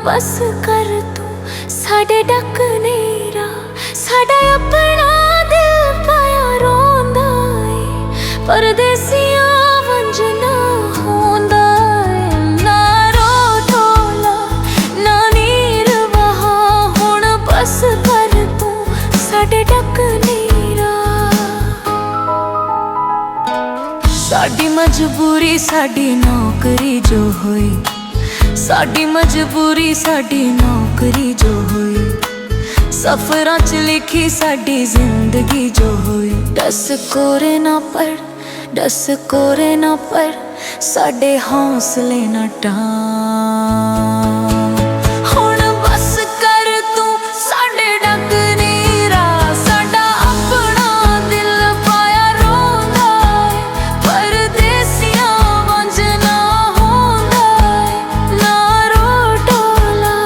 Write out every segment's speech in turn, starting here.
बस कर तू साडे डक नेरा, साडा अपना दिल पाया रोंदा है। परदेसियां वंज ना होंदा है, ना रो ढोला ना नीर वहा, हुण बस कर तू साडे डक नेरा। साडी मजबूरी साडी नौकरी जो होई, साडी मजबूरी साडी नौकरी जो होई, सफरां च लिखी साडी जिंदगी जो होई। दस कोरे ना पर, दस कोरे ना पर, साडे हौसले ना टां। हुण बस कर तू साडे डक नेरा, साडा अपना दिल पाया रोंदा है। परदेसियां वंज ना होंदा है, ना रो ढोला।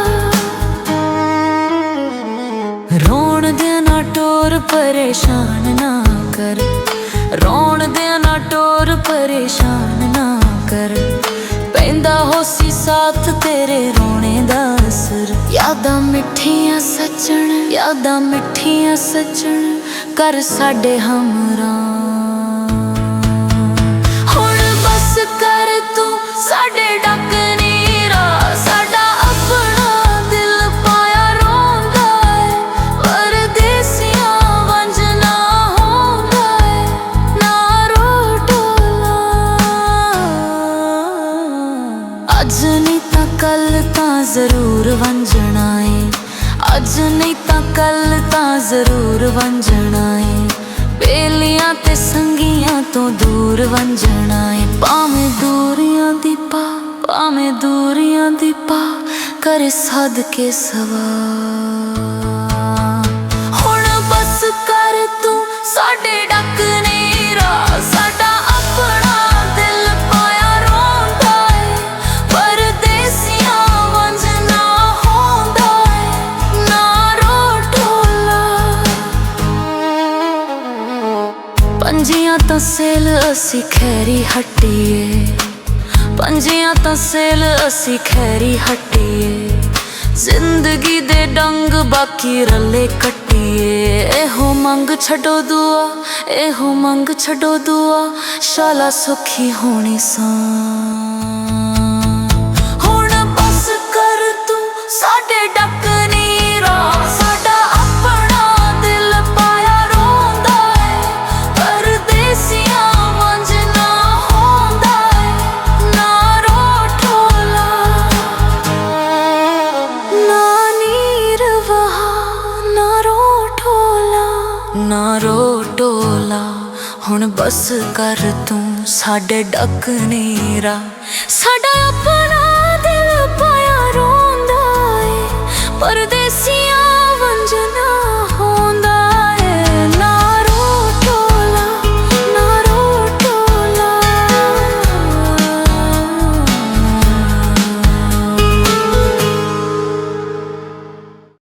रोण दे ना टोर परेशान ना कर, रोण दे ना टोर परेशान ना कर, पैंदा होसी साथ तेरे रोने दा असर। यादां मिठियां सजण, यादां मिठियां सजण, कर साडे हमरां। हुण बस कर तू साडे डक नेरा, साडा अपना दिल पाया रोंदा है। परदेसियां वंज ना होंदा है, ना रो ढोला। अज नहीं तां कल तां जरूर वंजना है, अज नहीं तां कल तां जरूर वंजना है। बेलियां ते संगियां तो दूर वंजना है, भावें दूरियां दी पा, भावें दूरियां दी पा, कर सदके सवा। हुण बस कर तू साडे डक नेरा, साडा अपना दिल पाया रोंदा है। परदेसियां वंज ना होंदा है, ना रो ढोला। पंजियां तां सेल असी खैरी हट्टीए, पंजियां तां सेल असी खैरी हट्टीए। जिंदगी दे डंग बाकी रले कट्टीए। एहो मंग छड्डो दुआ, एहो मंग छड्डो दुआ, शाला सुखी होनी सां। हुण बस कर तू साडे डक नेरा, साडा अपना दिल पाया रोंदा है। परदेसियां वंज ना होंदा है, ना रो ढोला। ना नीर वहा, ना रो ढोला, ना रो ढोला। हुण बस कर तू साडे डक नेरा, साडा अपना दिल पाया रोंदा है। परदेसियां